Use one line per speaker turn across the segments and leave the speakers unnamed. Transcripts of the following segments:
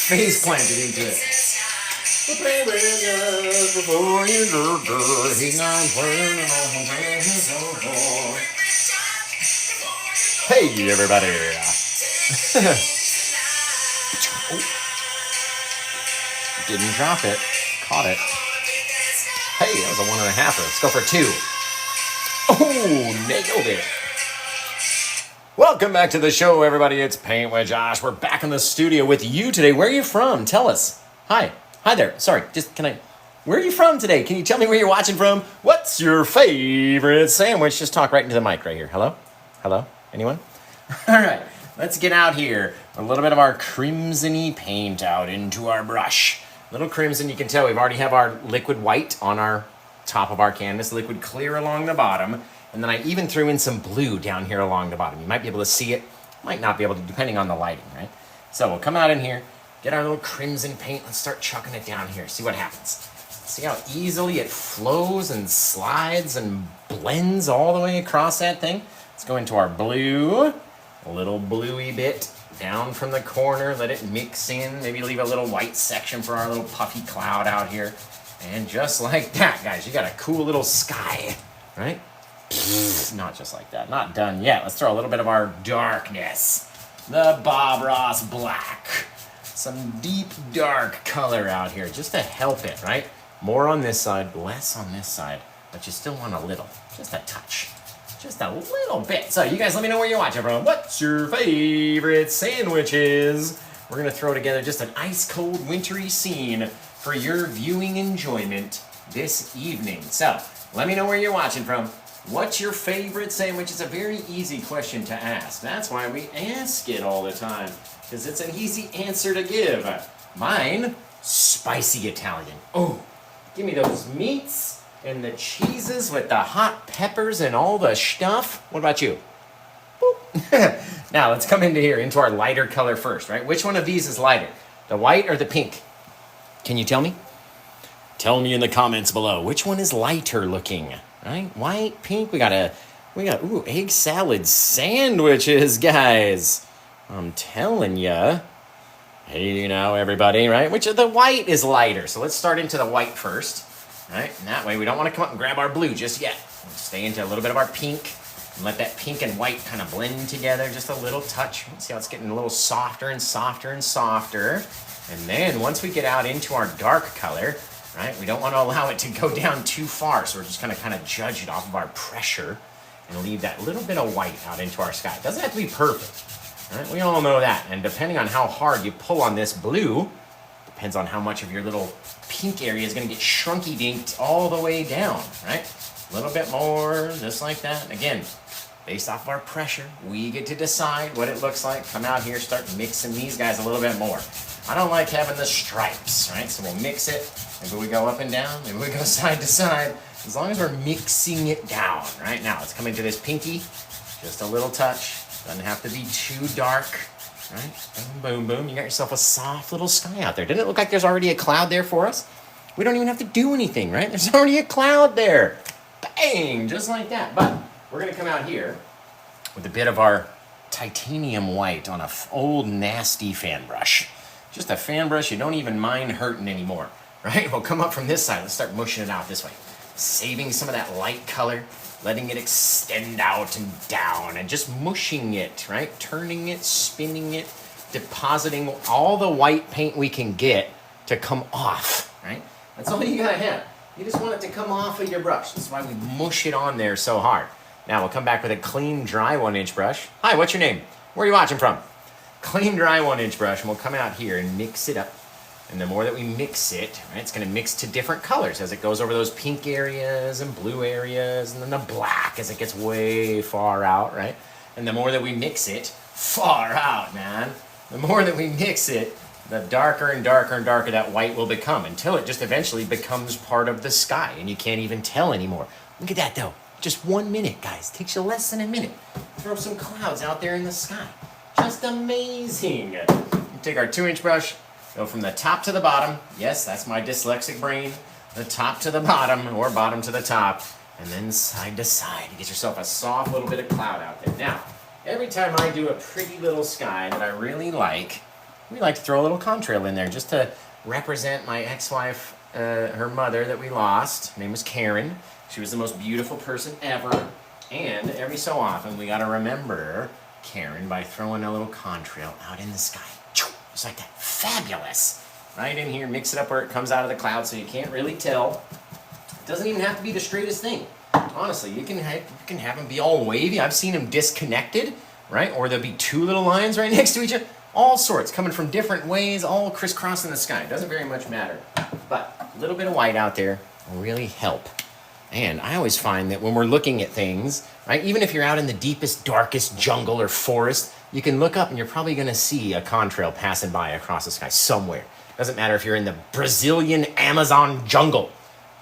face planted into it. Play with us before you go good. He's not playing Hey, everybody. Didn't drop it. Caught it. Hey, that was a 1.5. Let's go for 2. Oh, nailed it. Welcome back to the show, everybody. It's Paint with Josh. We're back in the studio with you today. Where are you from? Tell us. Hi. Hi there. Sorry. Where are you from today? Can you tell me where you're watching from? What's your favorite sandwich? Just talk right into the mic right here. Hello? Hello? Anyone? All right. Let's get out here. A little bit of our crimson-y paint out into our brush. Little crimson. You can tell we already have our liquid white on our top of our canvas, liquid clear along the bottom. And then I even threw in some blue down here along the bottom. You might be able to see it, might not be able to, depending on the lighting, right? So we'll come out in here, get our little crimson paint. Let's start chucking it down here, see what happens. See how easily it flows and slides and blends all the way across that thing? Let's go into our blue, a little bluey bit down from the corner, let it mix in, maybe leave a little white section for our little puffy cloud out here. And just like that, guys, you got a cool little sky, right? Not just like that. Not done yet. Let's throw a little bit of our darkness. The Bob Ross black. Some deep dark color out here just to help it, right? More on this side, less on this side. But you still want a little. Just a touch. Just a little bit. So you guys let me know where you're watching from. What's your favorite sandwiches? We're going to throw together just an ice cold wintry scene for your viewing enjoyment this evening. So let me know where you're watching from. What's your favorite sandwich? It's a very easy question to ask. That's why we ask it all the time, because it's an easy answer to give. Mine, spicy Italian. Oh, give me those meats and the cheeses with the hot peppers and all the stuff. What about you? Boop. Now, let's come into here, into our lighter color first, right? Which one of these is lighter, the white or the pink? Can you tell me? Tell me in the comments below. Which one is lighter looking? Right? White, pink, we got egg salad sandwiches, guys. I'm telling ya. Hey, you know, everybody, right? Which of the white is lighter? So let's start into the white first, right? And that way we don't want to come up and grab our blue just yet. We'll stay into a little bit of our pink and let that pink and white kind of blend together just a little touch. See how it's getting a little softer and softer and softer. And then once we get out into our dark color, right? We don't want to allow it to go down too far, so we're just going to kind of judge it off of our pressure and leave that little bit of white out into our sky. It doesn't have to be perfect, right? We all know that. And depending on how hard you pull on this blue, depends on how much of your little pink area is going to get shrunky-dinked all the way down, right? A little bit more, just like that. Again, based off of our pressure, we get to decide what it looks like. Come out here, start mixing these guys a little bit more. I don't like having the stripes, right? So we'll mix it. Maybe we go up and down. Maybe we go side to side. As long as we're mixing it down. Right now, let's come into this pinky. Just a little touch. Doesn't have to be too dark. Right? Boom, boom, boom. You got yourself a soft little sky out there. Didn't it look like there's already a cloud there for us? We don't even have to do anything, right? There's already a cloud there. Bang! Just like that. But we're going to come out here with a bit of our titanium white on an old nasty fan brush. Just a fan brush you don't even mind hurting anymore, right? We'll come up from this side. Let's start mushing it out this way. Saving some of that light color, letting it extend out and down, and just mushing it, right? Turning it, spinning it, depositing all the white paint we can get to come off, right? That's all you gotta have. You just want it to come off of your brush. That's why we mush it on there so hard. Now we'll come back with a clean, dry 1-inch brush. Hi, what's your name? Where are you watching from? Clean, dry 1-inch brush, and we'll come out here and mix it up. And the more that we mix it, right, it's going to mix to different colors as it goes over those pink areas and blue areas, and then the black as it gets way far out, right? And the more that we mix it, far out, man. The more that we mix it, the darker and darker and darker that white will become until it just eventually becomes part of the sky, and you can't even tell anymore. Look at that, though. Just 1 minute, guys. Takes you less than a minute. Throw some clouds out there in the sky. Just amazing. Take our 2-inch brush, go from the top to the bottom. Yes, that's my dyslexic brain. The top to the bottom, or bottom to the top, and then side to side. You get yourself a soft little bit of cloud out there. Now, every time I do a pretty little sky that I really like, we like to throw a little contrail in there just to represent my ex-wife, her mother that we lost. Her name was Karen. She was the most beautiful person ever. And every so often, we got to remember Karen by throwing a little contrail out in the sky. Just like that. Fabulous. Right in here, mix it up where it comes out of the cloud so you can't really tell. It doesn't even have to be the straightest thing. Honestly, you can have them be all wavy. I've seen them disconnected, right? Or there'll be two little lines right next to each other. All sorts, coming from different ways, all crisscrossing the sky. It doesn't very much matter. But a little bit of white out there will really help. And I always find that when we're looking at things, right, even if you're out in the deepest, darkest jungle or forest, you can look up and you're probably going to see a contrail passing by across the sky somewhere. Doesn't matter if you're in the Brazilian Amazon jungle.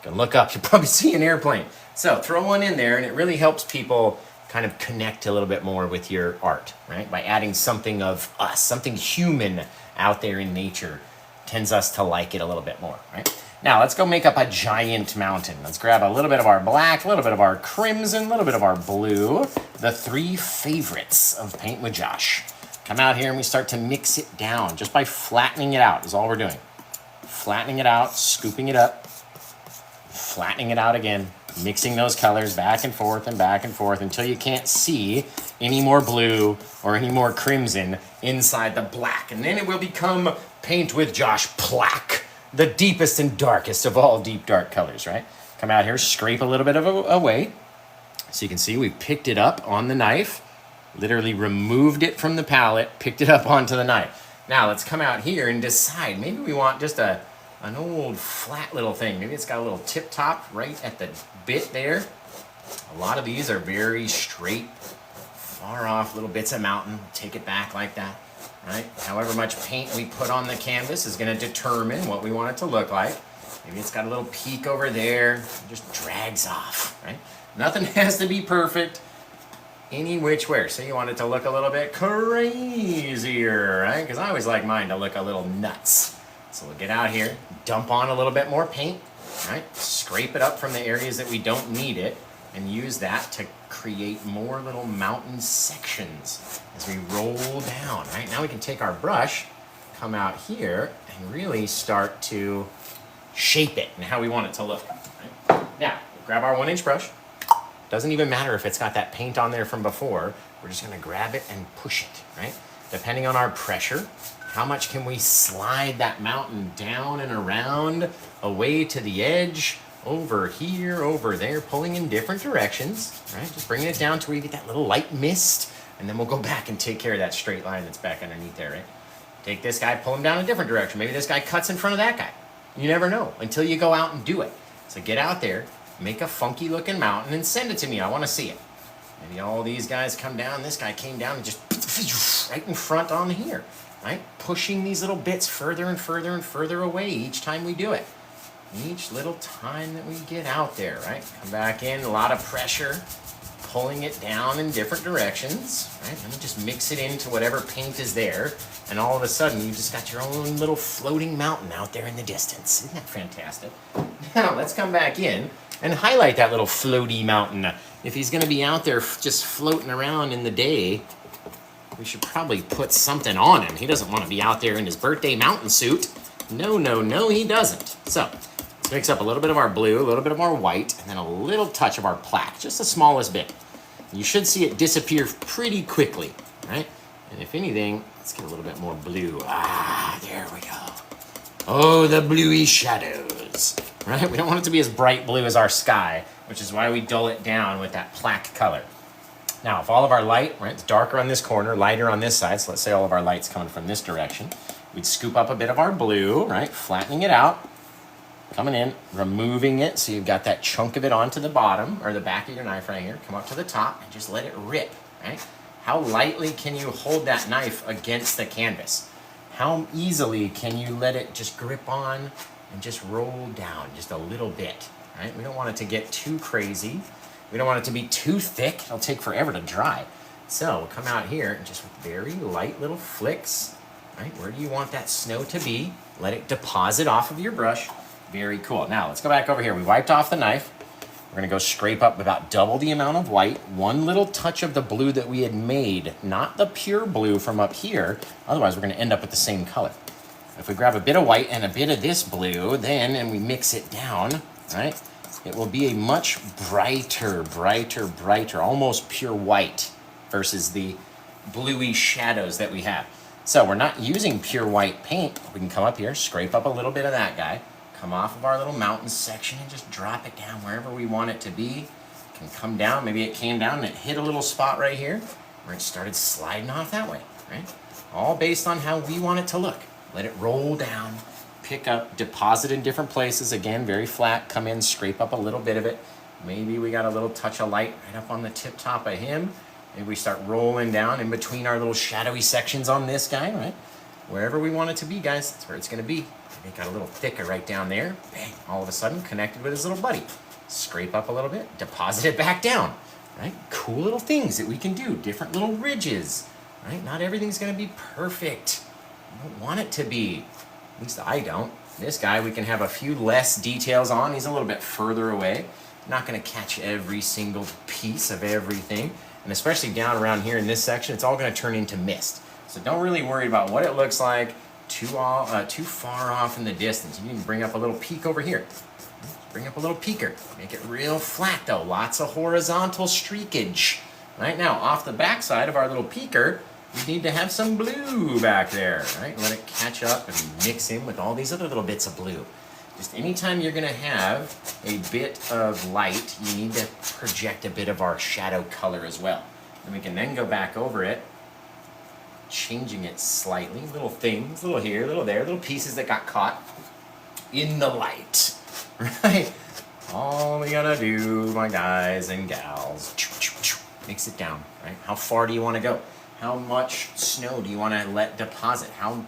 You can look up, you'll probably see an airplane. So throw one in there, and it really helps people kind of connect a little bit more with your art, right? By adding something of us, something human out there in nature tends us to like it a little bit more, right? Now let's go make up a giant mountain. Let's grab a little bit of our black, a little bit of our crimson, a little bit of our blue, the three favorites of Paint with Josh. Come out here and we start to mix it down just by flattening it out is all we're doing. Flattening it out, scooping it up, flattening it out again, mixing those colors back and forth until you can't see any more blue or any more crimson inside the black. And then it will become Paint with Josh Black, the deepest and darkest of all deep dark colors, right? Come out here, scrape a little bit of it away. So you can see we picked it up on the knife, literally removed it from the palette, picked it up onto the knife. Now let's come out here and decide, maybe we want just an old flat little thing. Maybe it's got a little tip top right at the bit there. A lot of these are very straight, far off little bits of mountain. Take it back like that, right? However much paint we put on the canvas is going to determine what we want it to look like. Maybe it's got a little peak over there. It just drags off, right? Nothing has to be perfect any which way. So you want it to look a little bit crazier, right? Because I always like mine to look a little nuts. So we'll get out here, dump on a little bit more paint, right? Scrape it up from the areas that we don't need it, and use that to create more little mountain sections as we roll down, right? Now we can take our brush, come out here, and really start to shape it and how we want it to look, right? Now, grab our 1-inch brush. Doesn't even matter if it's got that paint on there from before. We're just gonna grab it and push it, right? Depending on our pressure, how much can we slide that mountain down and around, away to the edge, over here, over there, pulling in different directions, right? Just bringing it down to where you get that little light mist, and then we'll go back and take care of that straight line that's back underneath there, right? Take this guy, pull him down a different direction. Maybe this guy cuts in front of that guy. You never know until you go out and do it. So get out there, make a funky looking mountain, and send it to me. I want to see it. Maybe all these guys come down. This guy came down and just right in front on here, right? Pushing these little bits further and further and further away each time we do it. Each little time that we get out there, right? Come back in, a lot of pressure, pulling it down in different directions, right? Then we just mix it into whatever paint is there, and all of a sudden you just got your own little floating mountain out there in the distance. Isn't that fantastic? Now let's come back in and highlight that little floaty mountain. If he's gonna be out there just floating around in the day, we should probably put something on him. He doesn't want to be out there in his birthday mountain suit. No, no, no, he doesn't. So let's mix up a little bit of our blue, a little bit of our white, and then a little touch of our black, just the smallest bit. You should see it disappear pretty quickly, right? And if anything, let's get a little bit more blue. Ah, there we go. Oh, the bluey shadows, right? We don't want it to be as bright blue as our sky, which is why we dull it down with that black color. Now, if all of our light, right, it's darker on this corner, lighter on this side, so let's say all of our light's coming from this direction, we'd scoop up a bit of our blue, right, flattening it out, coming in, removing it, so you've got that chunk of it onto the bottom, or the back of your knife right here, come up to the top, and just let it rip, right? How lightly can you hold that knife against the canvas? How easily can you let it just grip on and just roll down just a little bit, right? We don't want it to get too crazy. We don't want it to be too thick. It'll take forever to dry. So we'll come out here and just with very light little flicks, right? Where do you want that snow to be? Let it deposit off of your brush. Very cool. Now let's go back over here. We wiped off the knife. We're gonna go scrape up about double the amount of white, one little touch of the blue that we had made, not the pure blue from up here, otherwise we're gonna end up with the same color. If we grab a bit of white and a bit of this blue, then, and we mix it down, right, it will be a much brighter, almost pure white versus the bluey shadows that we have. So we're not using pure white paint. We can come up here, scrape up a little bit of that guy, come off of our little mountain section and just drop it down wherever we want it to be. It can come down, maybe it came down and it hit a little spot right here where it started sliding off that way, right? All based on how we want it to look. Let it roll down, pick up, deposit in different places. Again, very flat, come in, scrape up a little bit of it. Maybe we got a little touch of light right up on the tip top of him. Maybe we start rolling down in between our little shadowy sections on this guy, right? Wherever we want it to be, guys, that's where it's gonna be. Make it a little thicker right down there. Bang, all of a sudden connected with his little buddy. Scrape up a little bit, deposit it back down, right? Cool little things that we can do, different little ridges, right? Not everything's gonna be perfect. I don't want it to be, at least I don't. This guy, we can have a few less details on. He's a little bit further away. Not gonna catch every single piece of everything. And especially down around here in this section, it's all gonna turn into mist. So don't really worry about what it looks like too far off in the distance. You need to bring up a little peak over here. Bring up a little peaker. Make it real flat though. Lots of horizontal streakage. Right now, off the backside of our little peaker, we need to have some blue back there, right? Let it catch up and mix in with all these other little bits of blue. Just anytime you're gonna have a bit of light, you need to project a bit of our shadow color as well. And we can then go back over it, changing it slightly, little things, little here, little there, little pieces that got caught in the light, right? All we gotta do, my guys and gals, mix it down, right? How far do you wanna go? How much snow do you wanna let deposit? How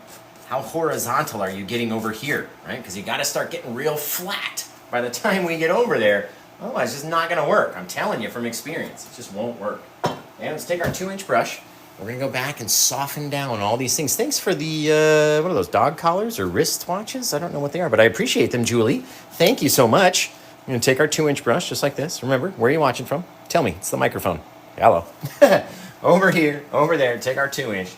horizontal are you getting over here, right? Because you gotta start getting real flat by the time we get over there. Otherwise, it's just not gonna work. I'm telling you from experience, it just won't work. And let's take our 2-inch brush. We're gonna go back and soften down all these things. Thanks for the, what are those, dog collars or wrist watches? I don't know what they are, but I appreciate them, Julie. Thank you so much. I'm gonna take our 2-inch brush just like this. Remember, where are you watching from? Tell me, it's the microphone. Hello. Over here, over there, take our 2-inch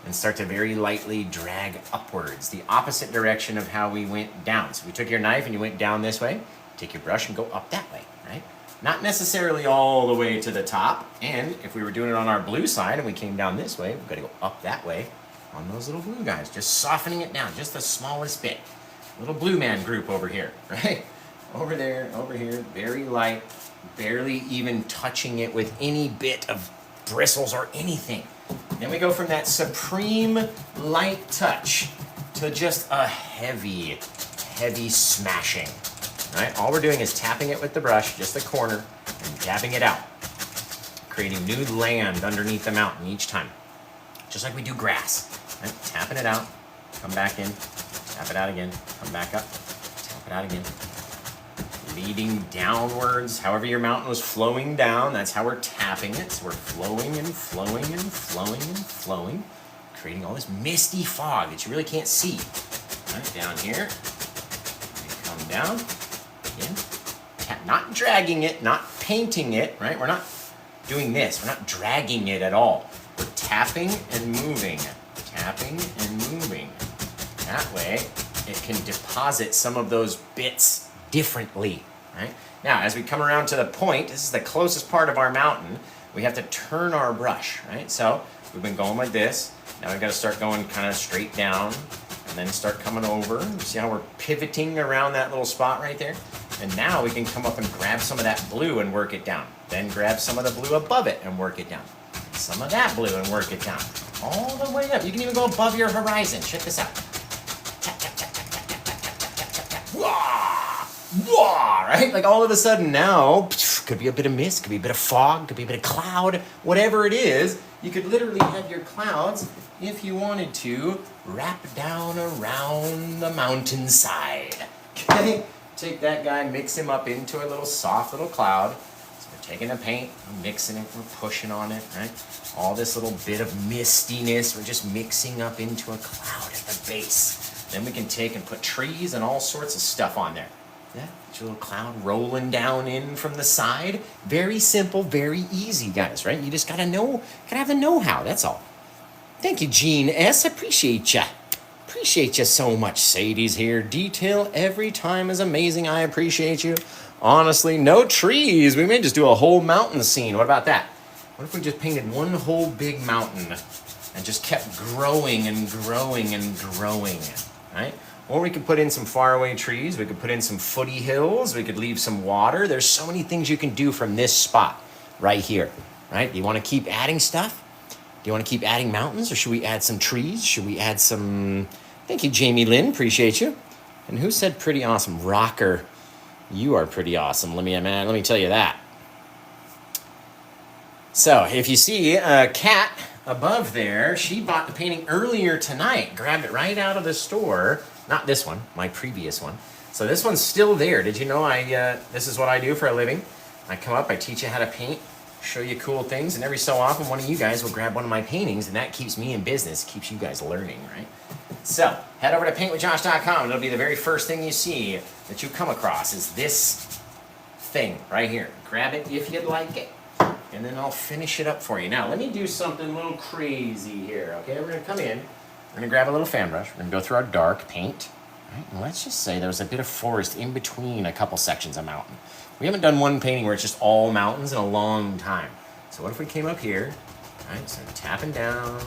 and start to very lightly drag upwards, the opposite direction of how we went down. So we took your knife and you went down this way, take your brush and go up that way, right? Not necessarily all the way to the top. And if we were doing it on our blue side and we came down this way, we've got to go up that way on those little blue guys, just softening it down, just the smallest bit. Little blue man group over here, right? Over there, over here, very light, barely even touching it with any bit of bristles or anything. Then we go from that supreme light touch to just a heavy smashing. Right? All we're doing is tapping it with the brush, just the corner, and tapping it out, creating new land underneath the mountain each time. Just like we do grass. Right? Tapping it out, come back in, tap it out again, come back up, tap it out again. Leading downwards, however your mountain was flowing down, that's how we're tapping it. So we're flowing and flowing and flowing and flowing, creating all this misty fog that you really can't see. Right? Down here, come down. Again, not dragging it, not painting it, right? We're not doing this. We're not dragging it at all. We're tapping and moving, tapping and moving. That way, it can deposit some of those bits differently, right? Now, as we come around to the point, this is the closest part of our mountain, we have to turn our brush, right? So, we've been going like this. Now we've got to start going kind of straight down and then start coming over. You see how we're pivoting around that little spot right there? And now we can come up and grab some of that blue and work it down. Then grab some of the blue above it and work it down. Some of that blue and work it down. All the way up. You can even go above your horizon. Check this out. Tap, tap, tap, tap, tap, tap, tap, tap, tap, tap. Wah! Wah! Right? Like all of a sudden now, could be a bit of mist, could be a bit of fog, could be a bit of cloud, whatever it is. You could literally have your clouds, if you wanted to, wrap down around the mountainside. Okay? Take that guy, mix him up into a little soft little cloud. So we're taking the paint, we're mixing it, we're pushing on it, right? All this little bit of mistiness, we're just mixing up into a cloud at the base. Then we can take and put trees and all sorts of stuff on there. Yeah, get your little cloud rolling down in from the side. Very simple, very easy, guys, right? You just gotta have the know-how, that's all. Thank you, Gene S. Appreciate ya. Appreciate you so much. Sadie's here. Detail every time is amazing. I appreciate you. Honestly, no trees. We may just do a whole mountain scene. What about that? What if we just painted one whole big mountain and just kept growing and growing and growing, right? Or we could put in some faraway trees. We could put in some footy hills. We could leave some water. There's so many things you can do from this spot right here, right? You want to keep adding stuff? Do you want to keep adding mountains, or should we add some trees? Should we add some... Thank you, Jamie Lynn. Appreciate you. And who said pretty awesome? Rocker. You are pretty awesome. Let me tell you that. So if you see Kat above there, she bought the painting earlier tonight. Grabbed it right out of the store. Not this one, my previous one. So this one's still there. Did you know this is what I do for a living? I come up, I teach you how to paint, show you cool things, and every so often one of you guys will grab one of my paintings, and that keeps me in business, keeps you guys learning, right? So head over to PaintWithJosh.com. It'll be the very first thing you see that you come across is this thing right here. Grab it if you'd like it, and then I'll finish it up for you. Now let me do something a little crazy here. Okay, we're gonna come in. We're going to grab a little fan brush. We're going to go through our dark paint. Right? And let's just say there's a bit of forest in between a couple sections of mountain. We haven't done one painting where it's just all mountains in a long time. So what if we came up here, right? So tapping down,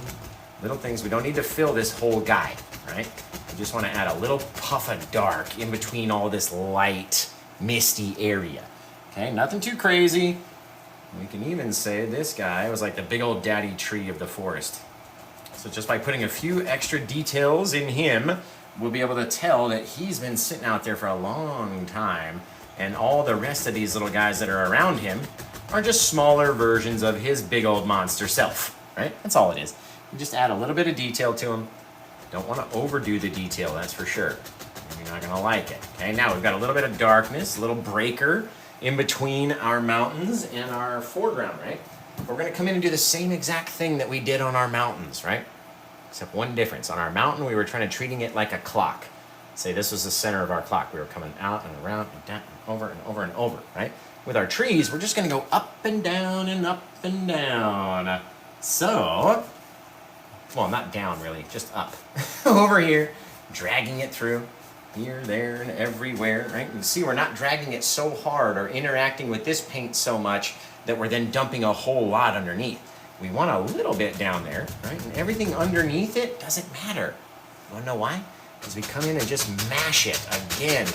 little things. We don't need to fill this whole guide, right? We just want to add a little puff of dark in between all this light, misty area. Okay, nothing too crazy. We can even say this guy was like the big old daddy tree of the forest. So just by putting a few extra details in him, we'll be able to tell that he's been sitting out there for a long time, and all the rest of these little guys that are around him are just smaller versions of his big old monster self, right? That's all it is. You just add a little bit of detail to him. Don't want to overdo the detail, that's for sure. You're not going to like it. Okay, now we've got a little bit of darkness, a little breaker in between our mountains and our foreground, right? We're going to come in and do the same exact thing that we did on our mountains, right? Except one difference. On our mountain, we were treating it like a clock. Say this was the center of our clock. We were coming out and around and down and over and over and over, right? With our trees, we're just going to go up and down and up and down. So, well, not down really, just up. Over here, dragging it through. Here, there, and everywhere, right? You see, we're not dragging it so hard or interacting with this paint so much that we're then dumping a whole lot underneath. We want a little bit down there, right? And everything underneath it doesn't matter. You wanna know why? Because we come in and just mash it again.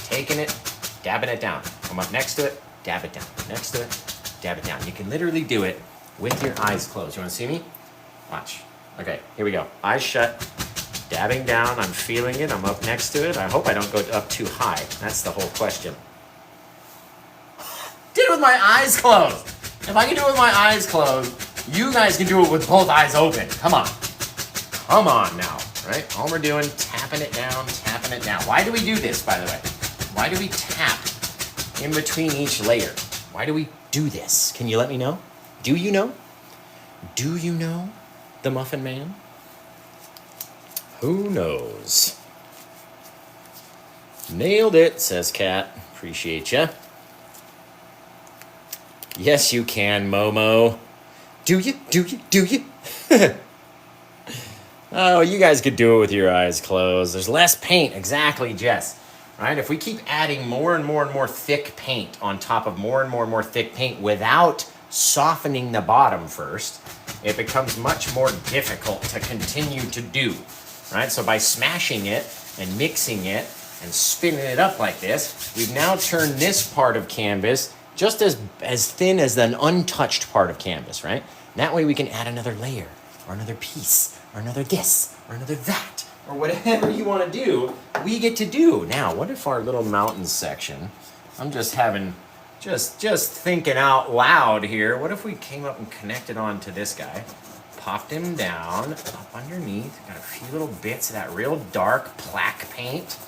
Taking it, dabbing it down. Come up next to it, dab it down. Next to it, dab it down. You can literally do it with your eyes closed. You wanna see me? Watch. Okay, here we go. Eyes shut, dabbing down. I'm feeling it, I'm up next to it. I hope I don't go up too high. That's the whole question. Did it with my eyes closed. If I can do it with my eyes closed, you guys can do it with both eyes open. Come on. Come on now, right? All we're doing, tapping it down, tapping it down. Why do we do this, by the way? Why do we tap in between each layer? Why do we do this? Can you let me know? Do you know? Do you know the Muffin Man? Who knows? Nailed it, says Kat. Appreciate ya. Yes, you can, Momo. Do you? Do you? Do you? Oh, you guys could do it with your eyes closed. There's less paint. Exactly, Jess. Right? If we keep adding more and more and more thick paint on top of more and more and more thick paint without softening the bottom first, it becomes much more difficult to continue to do. Right? So by smashing it and mixing it and spinning it up like this, we've now turned this part of canvas just as thin as an untouched part of canvas, right? And that way we can add another layer, or another piece, or another this, or another that, or whatever you want to do, we get to do. Now, what if our little mountain section, I'm just thinking out loud here, what if we came up and connected on to this guy, popped him down, up underneath, got a few little bits of that real dark plaque paint,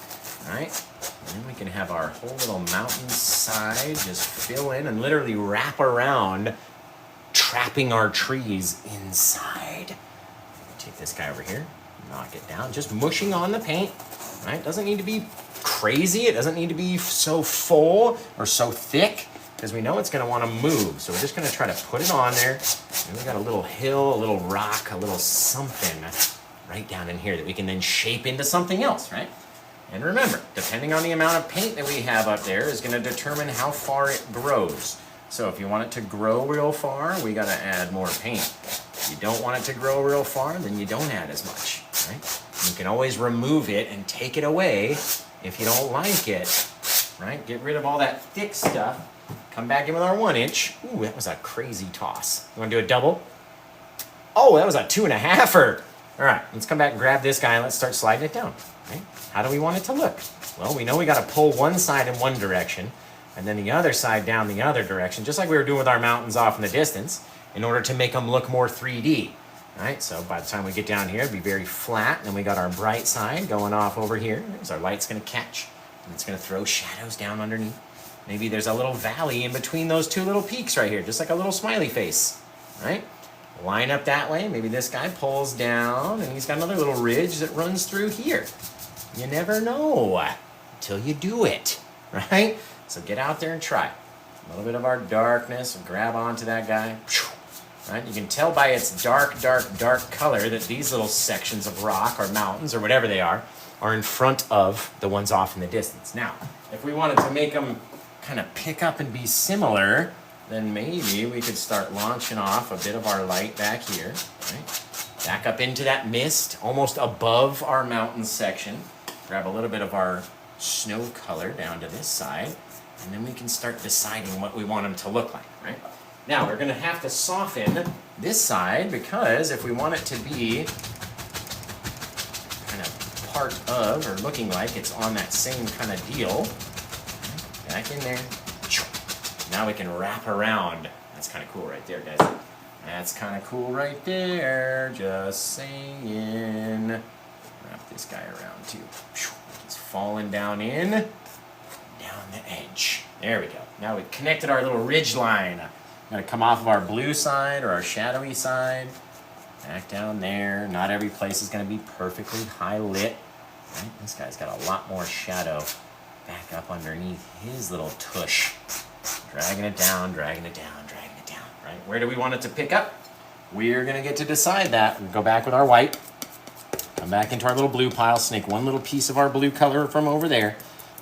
right? And then we can have our whole little mountain side just fill in and literally wrap around, trapping our trees inside. Take this guy over here, knock it down, just mushing on the paint, right? Doesn't need to be crazy. It doesn't need to be so full or so thick because we know it's going to want to move. So we're just going to try to put it on there. And we got a little hill, a little rock, a little something right down in here that we can then shape into something else, right? And remember, depending on the amount of paint that we have up there is going to determine how far it grows. So if you want it to grow real far, we got to add more paint. If you don't want it to grow real far, then you don't add as much, right? You can always remove it and take it away if you don't like it, right? Get rid of all that thick stuff. Come back in with our 1 inch. Ooh, that was a crazy toss. You want to do a double? Oh, that was a 2.5-er. All right, let's come back and grab this guy and let's start sliding it down, right? How do we want it to look? Well, we know we got to pull one side in one direction and then the other side down the other direction, just like we were doing with our mountains off in the distance, in order to make them look more 3D. Right, so by the time we get down here, it'll be very flat, and then we got our bright side going off over here. There's our light's gonna catch, and it's gonna throw shadows down underneath. Maybe there's a little valley in between those two little peaks right here, just like a little smiley face, right? Line up that way, maybe this guy pulls down, and he's got another little ridge that runs through here. You never know until you do it, right? So get out there and try. A little bit of our darkness, and grab onto that guy. Right? You can tell by its dark, dark, dark color that these little sections of rock or mountains or whatever they are in front of the ones off in the distance. Now, if we wanted to make them kind of pick up and be similar, then maybe we could start launching off a bit of our light back here. Right? Back up into that mist, almost above our mountain section. Grab a little bit of our snow color down to this side, and then we can start deciding what we want them to look like, right? Now, we're going to have to soften this side because if we want it to be kind of part of or looking like it's on that same kind of deal, back in there. Now we can wrap around. That's kind of cool right there, guys. That's kind of cool right there. Just saying. Wrap this guy around too. He's falling down in, down the edge. There we go. Now we've connected our little ridge line. Gonna come off of our blue side or our shadowy side, back down there. Not every place is gonna be perfectly high lit. Right? This guy's got a lot more shadow back up underneath his little tush. Dragging it down, dragging it down, dragging it down, right? Where do we want it to pick up? We're gonna get to decide that. We'll go back with our white, come back into our little blue pile, snake one little piece of our blue color from over there,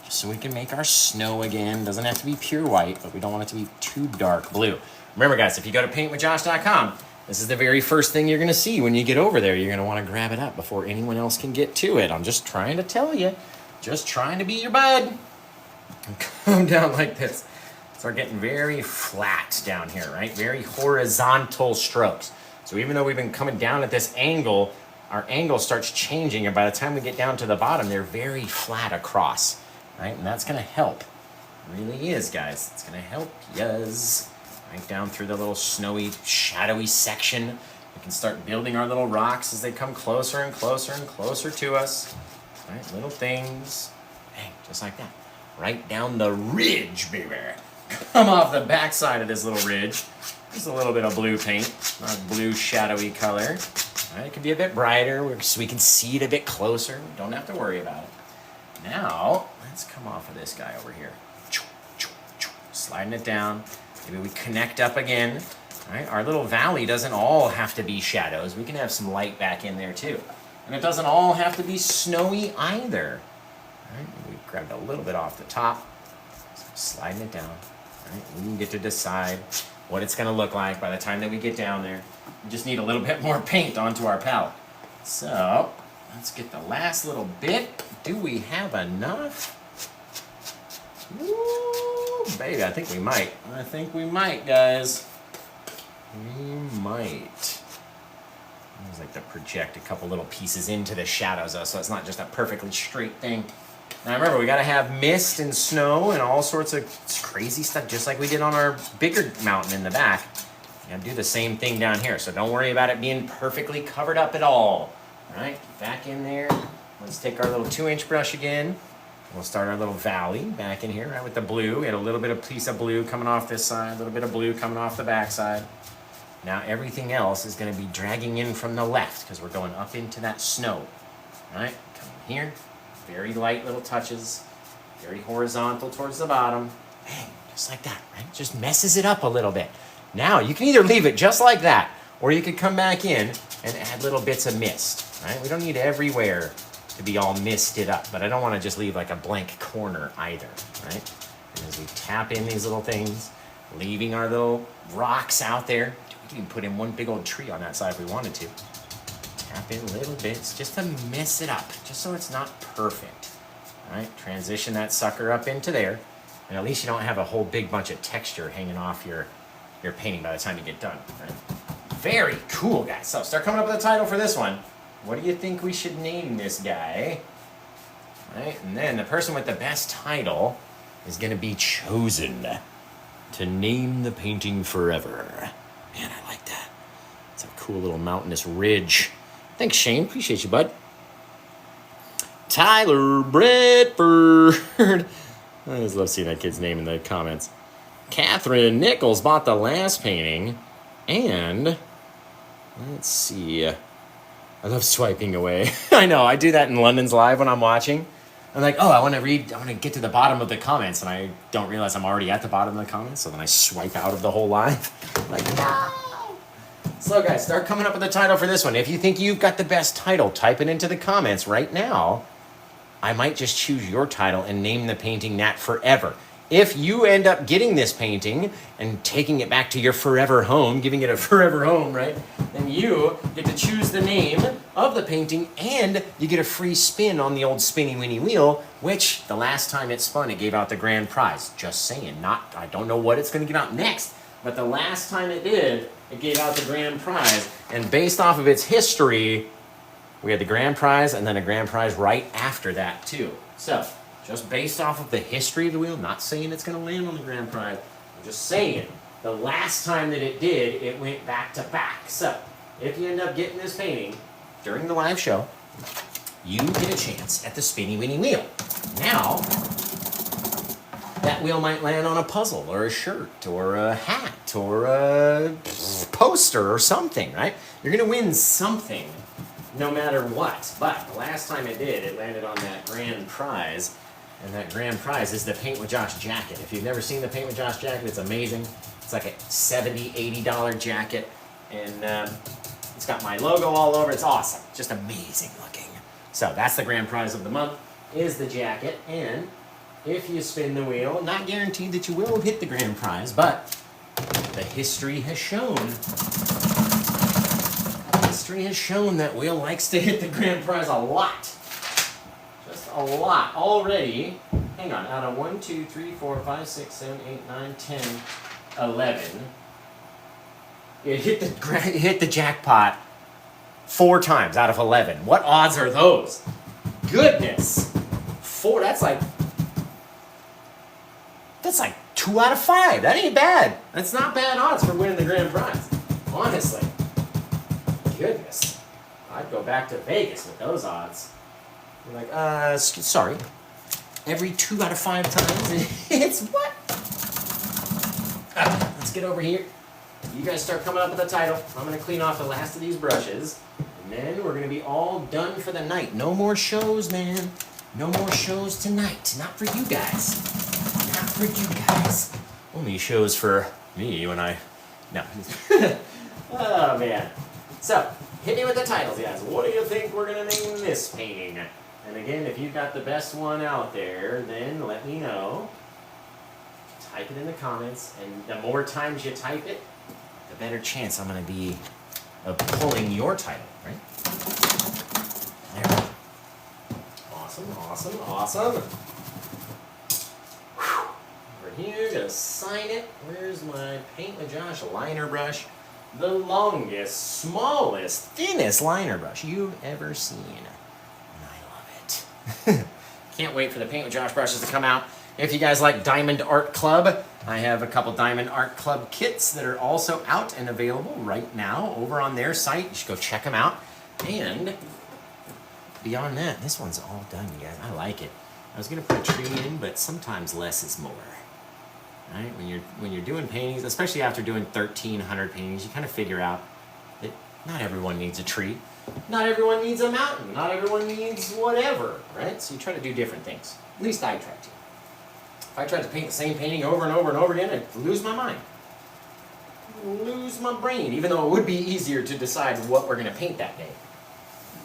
just so we can make our snow again. Doesn't have to be pure white, but we don't want it to be too dark blue. Remember, guys, if you go to paintwithjosh.com, this is the very first thing you're going to see when you get over there. You're going to want to grab it up before anyone else can get to it. I'm just trying to tell you. Just trying to be your bud. And come down like this. Start getting very flat down here, right? Very horizontal strokes. So even though we've been coming down at this angle, our angle starts changing. And by the time we get down to the bottom, they're very flat across, right? And that's going to help. It really is, guys. It's going to help yas. Right down through the little snowy, shadowy section. We can start building our little rocks as they come closer and closer and closer to us. Right, little things. Bang, just like that. Right down the ridge, baby. Come off the back side of this little ridge. Just a little bit of blue paint. Not blue, shadowy color. Right, it can be a bit brighter so we can see it a bit closer. We don't have to worry about it. Now, let's come off of this guy over here. Sliding it down. Maybe we connect up again, right? Our little valley doesn't all have to be shadows. We can have some light back in there too. And it doesn't all have to be snowy either. Right? We grabbed a little bit off the top, so sliding it down. Right? We can get to decide what it's gonna look like by the time that we get down there. We just need a little bit more paint onto our palette. So, let's get the last little bit. Do we have enough? Woo, baby, I think we might. I think we might, guys. We might. I always like to project a couple little pieces into the shadows, though, so it's not just a perfectly straight thing. Now remember, we gotta have mist and snow and all sorts of crazy stuff, just like we did on our bigger mountain in the back. You gotta do the same thing down here, so don't worry about it being perfectly covered up at all. All right, back in there. Let's take our little 2-inch brush again. We'll start our little valley back in here, right, with the blue. We had a little bit of piece of blue coming off this side, a little bit of blue coming off the back side. Now everything else is going to be dragging in from the left because we're going up into that snow. All right, come in here, very light little touches. very horizontal towards the bottom. Bang, just like that, right? Just messes it up a little bit. Now, you can either leave it just like that, or you could come back in and add little bits of mist, right? We don't need everywhere to be all misted up, but I don't want to just leave like a blank corner either, right? And as we tap in these little things, leaving our little rocks out there, we can even put in one big old tree on that side if we wanted to. Tap in little bits just to mess it up, just so it's not perfect, right? Transition that sucker up into there, and at least you don't have a whole big bunch of texture hanging off your painting by the time you get done, right? Very cool, guys. So start coming up with a title for this one. What do you think we should name this guy? Right? And then the person with the best title is going to be chosen to name the painting forever. Man, I like that. It's a cool little mountainous ridge. Thanks, Shane. Appreciate you, bud. Tyler Bradford. I just love seeing that kid's name in the comments. Catherine Nichols bought the last painting. And let's see. I love swiping away. I know, I do that in London's Live when I'm watching. I'm like, oh, I want to get to the bottom of the comments, and I don't realize I'm already at the bottom of the comments, so then I swipe out of the whole live. Like, no! So guys, start coming up with a title for this one. If you think you've got the best title, type it into the comments right now. I might just choose your title and name the painting that forever. If you end up getting this painting and taking it back to your forever home, giving it a forever home, right? Then you get to choose the name of the painting, and you get a free spin on the old spinny winny wheel, which the last time it spun, it gave out the grand prize. Just saying, I don't know what it's going to give out next, but the last time it did, it gave out the grand prize. And based off of its history, we had the grand prize and then a grand prize right after that too. So, just based off of the history of the wheel, not saying it's going to land on the grand prize, I'm just saying the last time that it did, it went back to back. So, if you end up getting this painting during the live show, you get a chance at the spinny winny wheel. Now, that wheel might land on a puzzle or a shirt or a hat or a poster or something, right? You're going to win something no matter what. But the last time it did, it landed on that grand prize. And that grand prize is the Paint with Josh jacket. If you've never seen the Paint with Josh jacket, it's amazing. It's like a $70, $80 jacket. And it's got my logo all over. It's awesome. Just amazing looking. So that's the grand prize of the month, is the jacket. And if you spin the wheel, not guaranteed that you will hit the grand prize, but the history has shown. History has shown that wheel likes to hit the grand prize a lot. Just a lot. Already, hang on, out of 1, 2, 3, 4, 5, 6, 7, 8, 9, 10, 11, it hit the jackpot 4 times out of 11. What odds are those? Goodness. 4, that's like 2 out of 5. That ain't bad. That's not bad odds for winning the grand prize. Honestly. Goodness. I'd go back to Vegas with those odds. You're like, sorry. Every 2 out of 5 times, it's what? Let's get over here. You guys start coming up with a title. I'm going to clean off the last of these brushes. And then we're going to be all done for the night. No more shows, man. No more shows tonight. Not for you guys. Not for you guys. Only shows for me when I... No. Oh, man. So, hit me with the titles, guys. What do you think we're going to name this painting? And again, if you've got the best one out there, then let me know. Type it in the comments, and the more times you type it, the better chance I'm going to be of pulling your title, right? There we go. Awesome, awesome, awesome. Whew. Over here, going to sign it. Where's my Paint with Josh liner brush? The longest, smallest, thinnest liner brush you've ever seen. And I love it. Can't wait for the Paint with Josh brushes to come out. If you guys like Diamond Art Club, I have a couple Diamond Art Club kits that are also out and available right now over on their site. You should go check them out. And beyond that, this one's all done, you guys. I like it. I was going to put a tree in, but sometimes less is more. Right? When you're doing paintings, especially after doing 1,300 paintings, you kind of figure out that not everyone needs a tree. Not everyone needs a mountain. Not everyone needs whatever, right? So you try to do different things. At least I try to. If I tried to paint the same painting over and over and over again, I'd lose my mind. Lose my brain, even though it would be easier to decide what we're going to paint that day.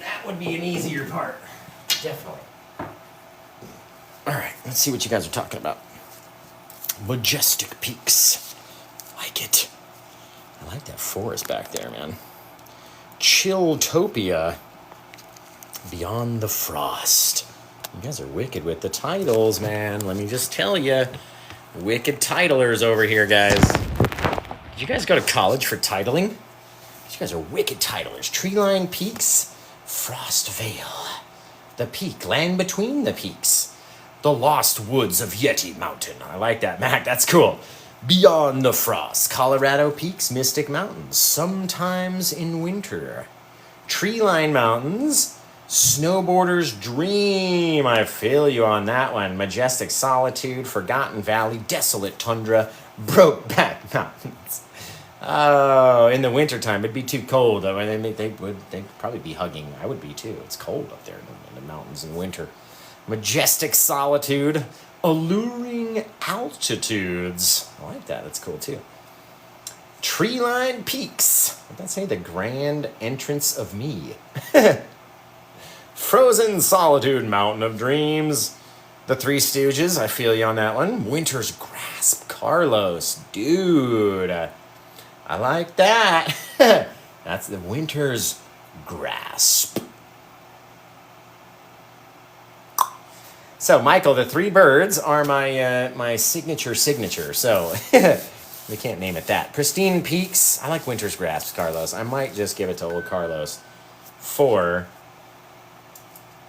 That would be an easier part. Definitely. All right, let's see what you guys are talking about. Majestic peaks. Like it. I like that forest back there, man. Chilltopia. Beyond the Frost. You guys are wicked with the titles, man. Let me just tell you. Wicked titlers over here, guys. Did you guys go to college for titling? You guys are wicked titlers. Tree-lined peaks. Frost Vale. The peak. Land between the peaks. The Lost Woods of Yeti Mountain. I like that, Mac. That's cool. Beyond the Frost. Colorado Peaks, Mystic Mountains. Sometimes in winter. Tree-lined mountains. Snowboarder's Dream. I feel you on that one. Majestic Solitude. Forgotten Valley. Desolate Tundra. Brokeback Mountains. Oh, in the wintertime, it'd be too cold. I mean, they'd probably be hugging. I would be too. It's cold up there in the mountains in winter. Majestic Solitude. Alluring Altitudes. I like that. That's cool too. Tree-lined Peaks. What did that say? The Grand Entrance of Me. Frozen Solitude. Mountain of Dreams. The Three Stooges. I feel you on that one. Winter's Grasp. Carlos. Dude. I like that. That's the Winter's Grasp. So, Michael, the three birds are my signature. So, we can't name it that. Pristine Peaks. I like Winter's Grasp, Carlos. I might just give it to old Carlos for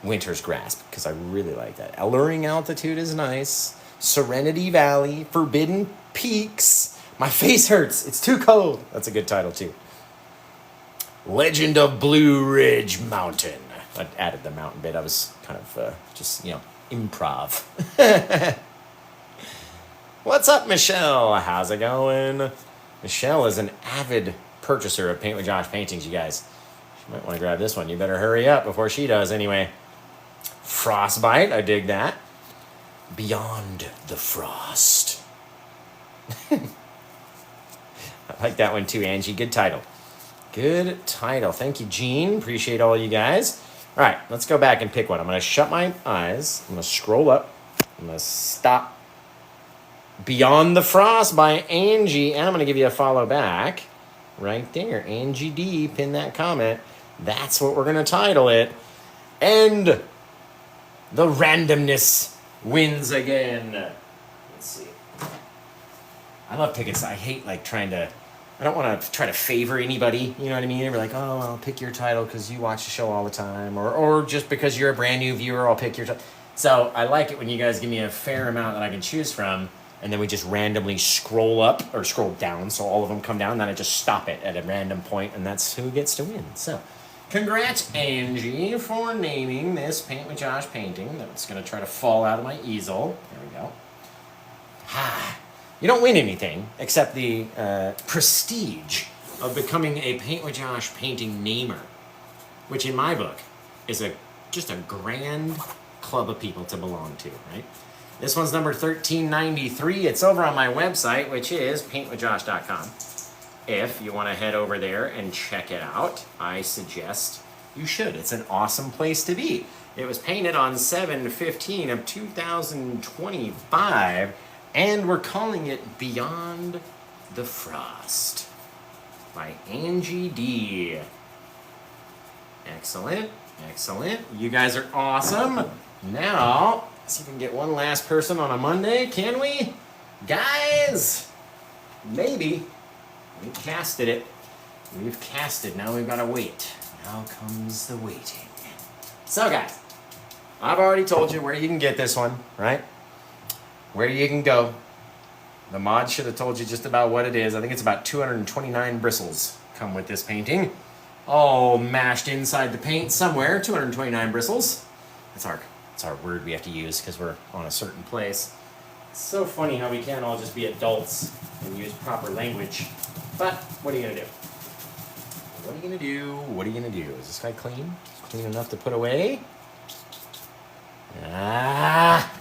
Winter's Grasp, because I really like that. Alluring Altitude is nice. Serenity Valley. Forbidden Peaks. My face hurts. It's too cold. That's a good title, too. Legend of Blue Ridge Mountain. I added the mountain bit. I was kind of just, improv. What's up, Michelle? How's it going? Michelle is an avid purchaser of Paint with Josh paintings, you guys. She might want to grab this one. You better hurry up before she does, anyway. Frostbite. I dig that. Beyond the Frost. I like that one too, Angie. Good title. Good title. Thank you, Gene. Appreciate all you guys. All right, let's go back and pick one. I'm going to shut my eyes. I'm going to scroll up. I'm going to stop. Beyond the Frost by Angie. And I'm going to give you a follow back. Right there. Angie D. Pin that comment. That's what we're going to title it. And the randomness wins again. Let's see. I love tickets. I hate trying to. I don't want to try to favor anybody. You know what I mean? We're like, oh, I'll pick your title because you watch the show all the time, or just because you're a brand new viewer, I'll pick your title. So I like it when you guys give me a fair amount that I can choose from, and then we just randomly scroll up or scroll down, so all of them come down. And then I just stop it at a random point, and that's who gets to win. So, congrats, Angie, for naming this Paint with Josh painting. That's going to try to fall out of my easel. There we go. You don't win anything except the prestige of becoming a Paint with Josh painting namer, which in my book is just a grand club of people to belong to, right? This one's number 1393. It's over on my website, which is paintwithjosh.com. If you want to head over there and check it out, I suggest you should. It's an awesome place to be. It was painted on 7/15 of 2025. And we're calling it Beyond the Frost by Angie D. Excellent. Excellent. You guys are awesome. Now, let's see if we can get one last person on a Monday. Can we? Guys! Maybe. We've casted it. We've casted. Now we've got to wait. Now comes the waiting. So, guys, I've already told you where you can get this one, right? Where you can go. The mod should have told you just about what it is. I think it's about 229 bristles come with this painting. All mashed inside the paint somewhere. 229 bristles. That's our word we have to use because we're on a certain place. It's so funny how we can't all just be adults and use proper language. But what are you going to do? What are you going to do? What are you going to do? Is this guy clean? Clean enough to put away?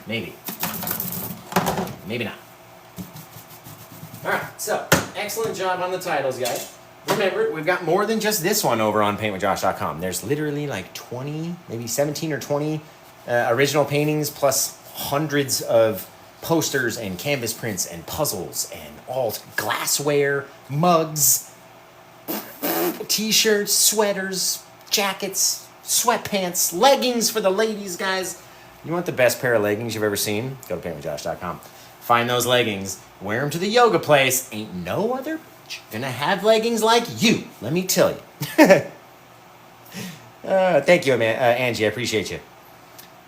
Maybe. Maybe not. All right, so excellent job on the titles, guys. Remember, we've got more than just this one over on PaintWithJosh.com. There's literally like 20, maybe 17 or 20 original paintings, plus hundreds of posters and canvas prints and puzzles and all glassware, mugs, t-shirts, sweaters, jackets, sweatpants, leggings for the ladies, guys. You want the best pair of leggings you've ever seen? Go to PaintWithJosh.com. Find those leggings, wear them to the yoga place. Ain't no other bitch gonna have leggings like you, let me tell you. Thank you, Angie, I appreciate you.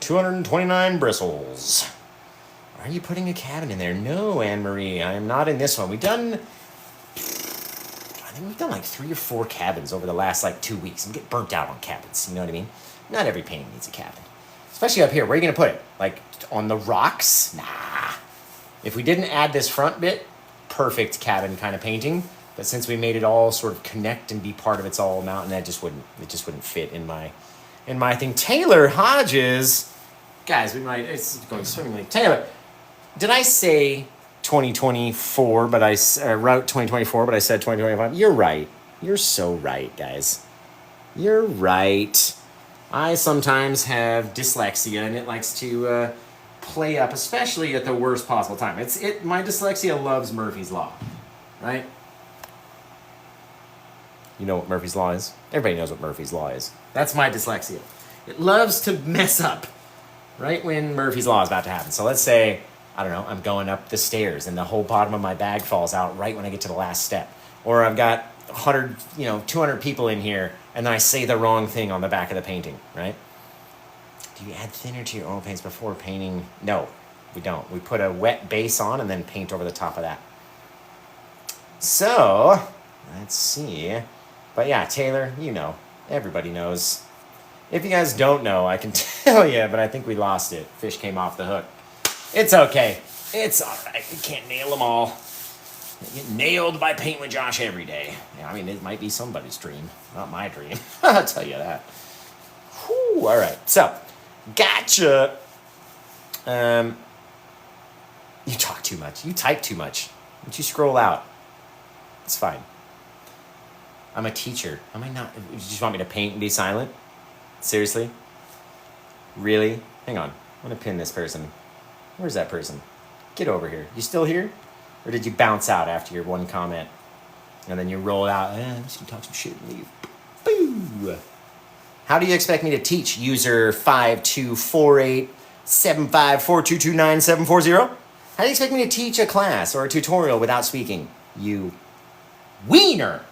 229 bristles. Are you putting a cabin in there? No, Anne-Marie, I am not in this one. We've done like 3 or 4 cabins over the last like 2 weeks. I'm getting burnt out on cabins, you know what I mean? Not every painting needs a cabin. Especially up here, where are you gonna put it? Like on the rocks? Nah. If we didn't add this front bit, perfect cabin kind of painting. But since we made it all sort of connect and be part of its all mountain, it just wouldn't fit in my thing. Taylor Hodges, guys, it's going swimmingly. Taylor, did I say 2024, but I wrote 2024, but I said 2025? You're right. You're so right, guys. You're right. I sometimes have dyslexia, and it likes to play up, especially at the worst possible time. My dyslexia loves Murphy's Law, right? You know what Murphy's Law is? Everybody knows what Murphy's Law is. That's my dyslexia. It loves to mess up right when Murphy's Law is about to happen. So let's say, I don't know, I'm going up the stairs and the whole bottom of my bag falls out right when I get to the last step. Or I've got 100, 200 people in here and then I say the wrong thing on the back of the painting, right? Do you add thinner to your oil paints before painting? No, we don't. We put a wet base on and then paint over the top of that. So, let's see. But yeah, Taylor, everybody knows. If you guys don't know, I can tell you, but I think we lost it. Fish came off the hook. It's okay. It's all right. We can't nail them all. They get nailed by Paint with Josh every day. Yeah, I mean, it might be somebody's dream. Not my dream. I'll tell you that. Whew, all right. So, gotcha. You talk too much. You type too much. Why don't you scroll out? It's fine. I'm a teacher. Am I not? You just want me to paint and be silent? Seriously? Really? Hang on. I'm going to pin this person. Where's that person? Get over here. You still here? Or did you bounce out after your one comment? And then you roll out. I'm just going to talk some shit and leave. Boo! How do you expect me to teach user 52487542297440? How do you expect me to teach a class or a tutorial without speaking? You wiener!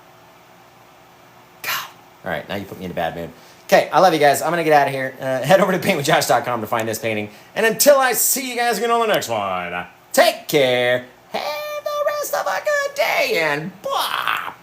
God. All right, now you put me in a bad mood. Okay, I love you guys. I'm going to get out of here. Head over to paintwithjosh.com to find this painting. And until I see you guys again on the next one, take care. Have the rest of a good day and blah.